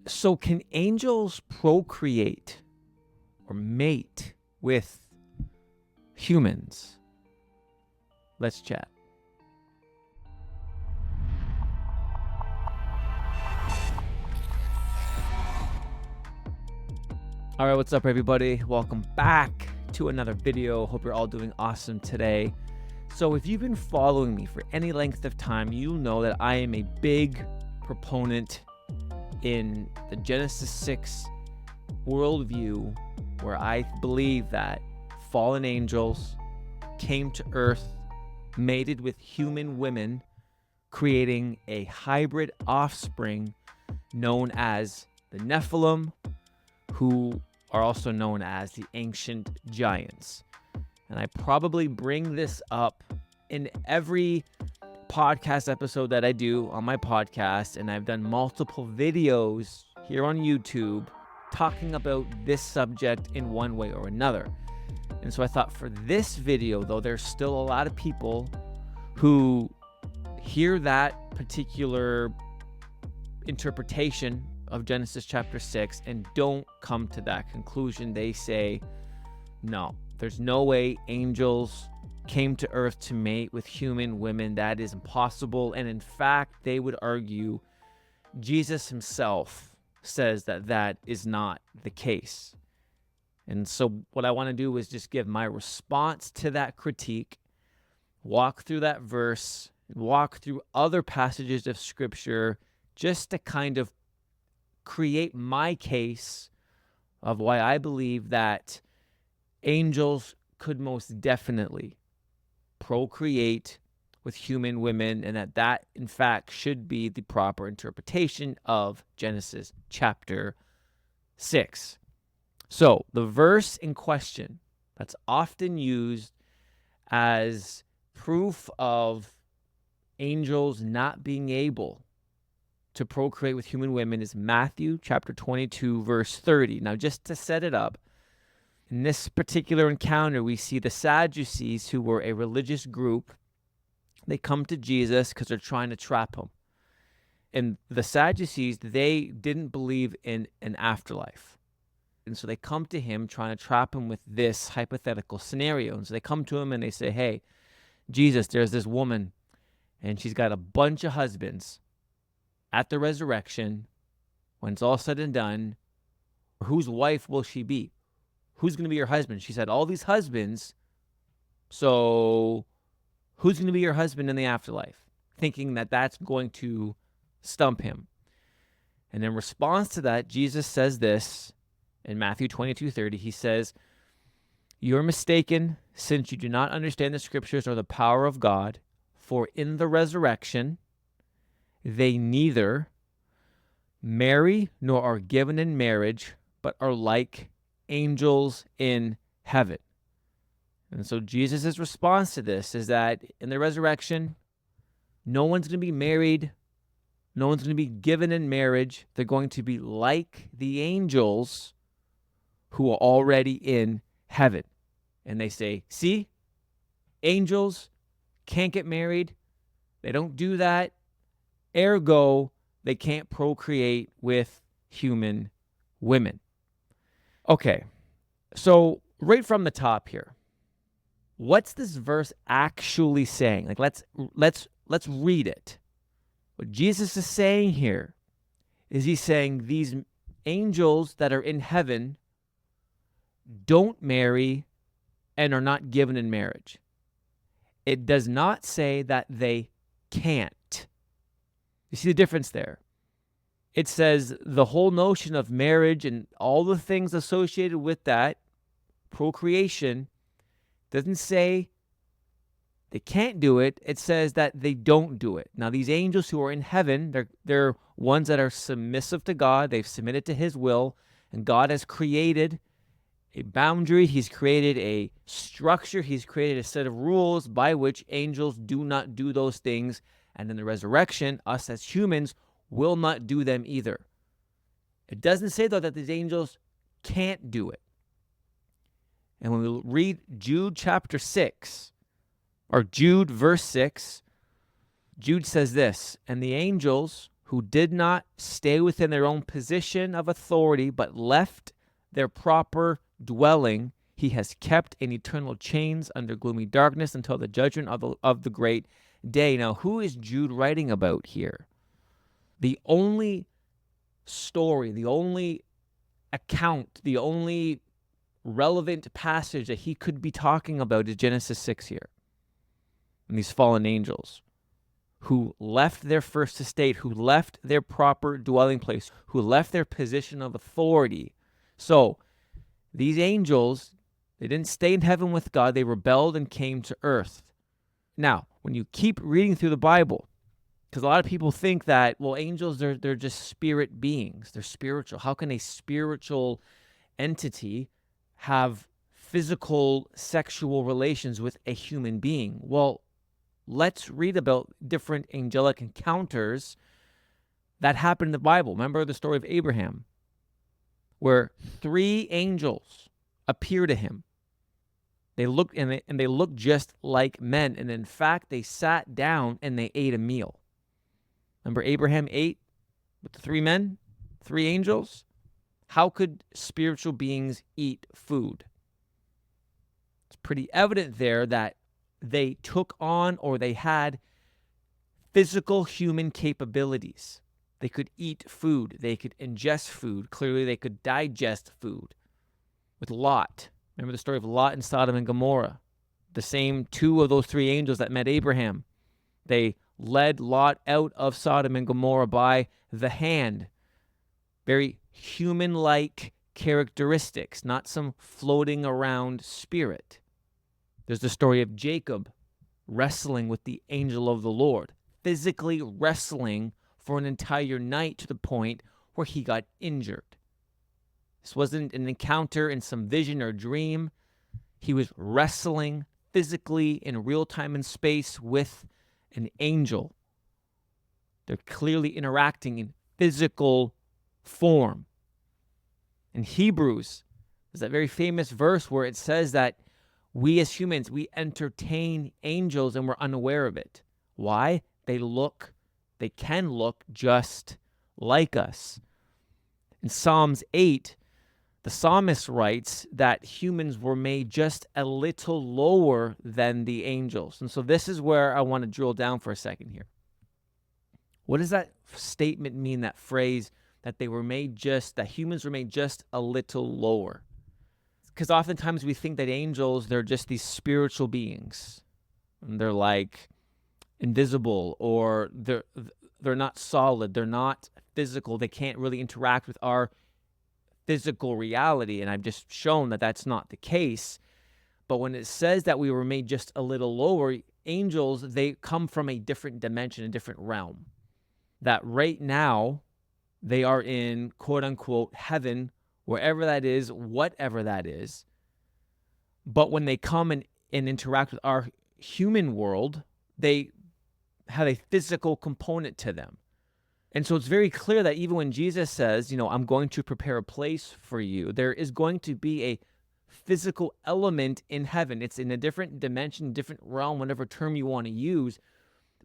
So can angels procreate or mate with humans? Let's chat. All right, what's up, everybody? Welcome back to another video. Hope you're all doing awesome today. So if you've been following me for any length of time, you'll know that I am a big proponent in the Genesis 6 worldview, where I believe that fallen angels came to earth, mated with human women, creating a hybrid offspring known as the Nephilim, who are also known as the ancient giants. And I probably bring this up in every podcast episode that I do on my podcast, and I've done multiple videos here on YouTube talking about this subject in one way or another. And so I thought for this video, though, there's still a lot of people who hear that particular interpretation of Genesis chapter 6 and don't come to that conclusion. They say, no, there's no way angels came to earth to mate with human women. That is impossible. And in fact, they would argue Jesus himself says that that is not the case. And so what I want to do is just give my response to that critique, walk through that verse, walk through other passages of scripture, just to kind of create my case of why I believe that angels could most definitely procreate with human women, and that in fact should be the proper interpretation of Genesis chapter 6. So the verse in question that's often used as proof of angels not being able to procreate with human women is Matthew chapter 22, verse 30. Now, just to set it up, in this particular encounter, we see the Sadducees, who were a religious group. They come to Jesus because they're trying to trap him. And the Sadducees, they didn't believe in an afterlife. And so they come to him trying to trap him with this hypothetical scenario. And so they come to him and they say, hey, Jesus, there's this woman, and she's got a bunch of husbands. At the resurrection, when it's all said and done, whose wife will she be? Who's going to be your husband? She said, all these husbands. So who's going to be your husband in the afterlife? Thinking that that's going to stump him. And in response to that, Jesus says this in Matthew 22:30. He says, you're mistaken, since you do not understand the scriptures or the power of God, for in the resurrection, they neither marry nor are given in marriage, but are like angels in heaven. And so Jesus' response to this is that in the resurrection, no one's going to be married. No one's going to be given in marriage. They're going to be like the angels who are already in heaven. And they say, see, angels can't get married. They don't do that. Ergo, they can't procreate with human women. Okay, so right from the top here, what's this verse actually saying? Like, let's read it. What Jesus is saying here is he's saying these angels that are in heaven don't marry and are not given in marriage. It does not say that they can't. You see the difference there? It says the whole notion of marriage and all the things associated with that, procreation, doesn't say they can't do it. It says that they don't do it. Now, these angels who are in heaven, they're ones that are submissive to God. They've submitted to his will, and God has created a boundary. He's created a structure. He's created a set of rules by which angels do not do those things. And in the resurrection, us as humans will not do them either. It doesn't say, though, that these angels can't do it. And when we read Jude chapter 6, or Jude verse 6, Jude says this, and the angels who did not stay within their own position of authority, but left their proper dwelling, he has kept in eternal chains under gloomy darkness until the judgment of the great day. Now, who is Jude writing about here? The only story, the only account, the only relevant passage that he could be talking about is Genesis 6 here. And these fallen angels who left their first estate, who left their proper dwelling place, who left their position of authority. So these angels, they didn't stay in heaven with God. They rebelled and came to earth. Now, when you keep reading through the Bible, because a lot of people think that, well, angels, they're just spirit beings. They're spiritual. How can a spiritual entity have physical sexual relations with a human being? Well, let's read about different angelic encounters that happened in the Bible. Remember the story of Abraham, where 3 angels appear to him. They looked and they looked just like men, and in fact, they sat down and they ate a meal. Remember Abraham ate with the 3 men, 3 angels? How could spiritual beings eat food? It's pretty evident there that they took on, or they had physical human capabilities. They could eat food. They could ingest food. Clearly, they could digest food. With Lot, remember the story of Lot and Sodom and Gomorrah? The same 2 of those 3 angels that met Abraham. They led Lot out of Sodom and Gomorrah by the hand. Very human-like characteristics, not some floating around spirit. There's the story of Jacob wrestling with the angel of the Lord, physically wrestling for an entire night to the point where he got injured. This wasn't an encounter in some vision or dream. He was wrestling physically in real time and space with an angel. They're clearly interacting in physical form. In Hebrews, there's that very famous verse where it says that we as humans, we entertain angels and we're unaware of it. Why? They can look just like us. In Psalms 8, the psalmist writes that humans were made just a little lower than the angels. And so this is where I want to drill down for a second here. What does that statement mean, that phrase, that humans were made just a little lower? Because oftentimes we think that angels, they're just these spiritual beings. And they're like invisible, or they're not solid. They're not physical. They can't really interact with our physical reality. And I've just shown that that's not the case. But when it says that we were made just a little lower, angels, they come from a different dimension, a different realm. That right now, they are in quote unquote heaven, wherever that is, whatever that is. But when they come and interact with our human world, they have a physical component to them. And so it's very clear that even when Jesus says, I'm going to prepare a place for you, there is going to be a physical element in heaven. It's in a different dimension, different realm, whatever term you want to use.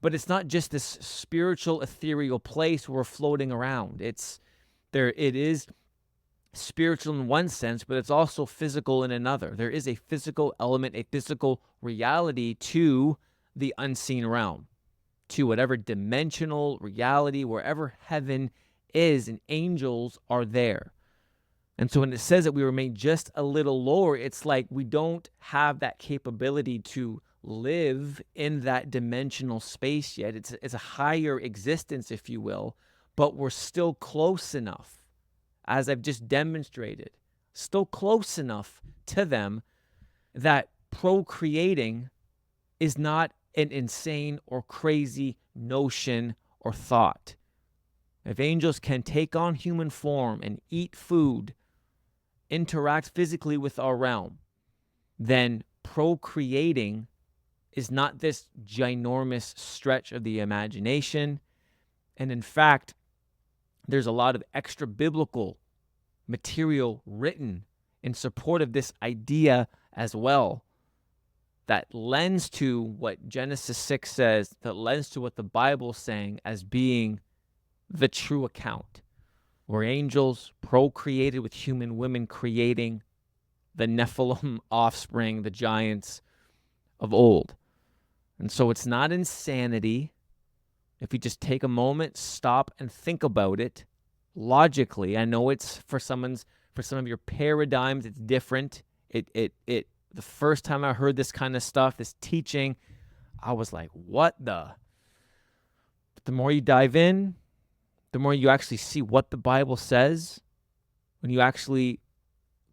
But it's not just this spiritual, ethereal place where we're floating around. It is spiritual in one sense, but it's also physical in another. There is a physical element, a physical reality to the unseen realm, to whatever dimensional reality, wherever heaven is, and angels are there. And so when it says that we were made just a little lower, it's like we don't have that capability to live in that dimensional space yet. It's a higher existence, if you will, but we're still close enough, as I've just demonstrated, still close enough to them that procreating is not an insane or crazy notion or thought. If angels can take on human form and eat food, interact physically with our realm, then procreating is not this ginormous stretch of the imagination. And in fact, there's a lot of extra biblical material written in support of this idea as well, that lends to what Genesis 6 says, that lends to what the Bible's saying as being the true account, where angels procreated with human women, creating the Nephilim offspring, the giants of old. And so it's not insanity. If you just take a moment, stop and think about it logically. I know it's for some of your paradigms, it's different. The first time I heard this kind of stuff, this teaching, I was like, what the? But the more you dive in, the more you actually see what the Bible says. When you actually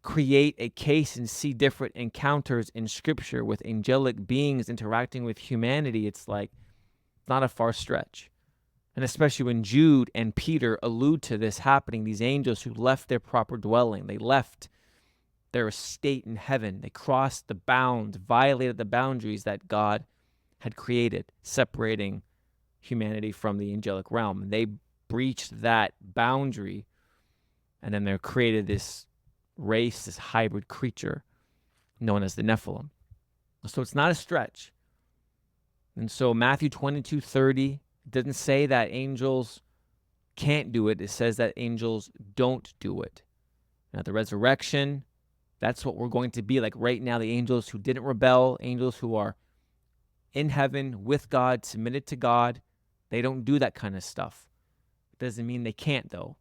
create a case and see different encounters in Scripture with angelic beings interacting with humanity, it's like not a far stretch. And especially when Jude and Peter allude to this happening, these angels who left their proper dwelling, they left their estate in heaven, they crossed the bounds, violated the boundaries that God had created, separating humanity from the angelic realm. And they breached that boundary, and then they created this race, this hybrid creature known as the Nephilim. So it's not a stretch. And so Matthew 22:30 doesn't say that angels can't do it. It says that angels don't do it. Now, the resurrection, that's what we're going to be like right now. The angels who didn't rebel, angels who are in heaven with God, submitted to God, they don't do that kind of stuff. It doesn't mean they can't, though.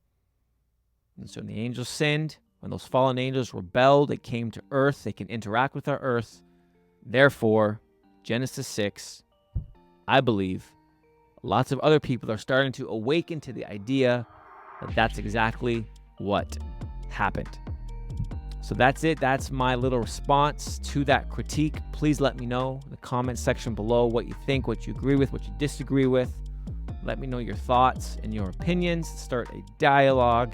And so when the angels sinned, when those fallen angels rebelled, they came to earth. They can interact with our earth. Therefore, Genesis 6, I believe, lots of other people are starting to awaken to the idea that that's exactly what happened. So that's it. That's my little response to that critique. Please let me know in the comment section below what you think, what you agree with, what you disagree with. Let me know your thoughts and your opinions. Start a dialogue.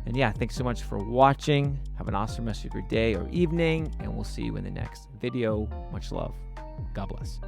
And yeah, thanks so much for watching. Have an awesome rest of your day or evening, and we'll see you in the next video. Much love. God bless.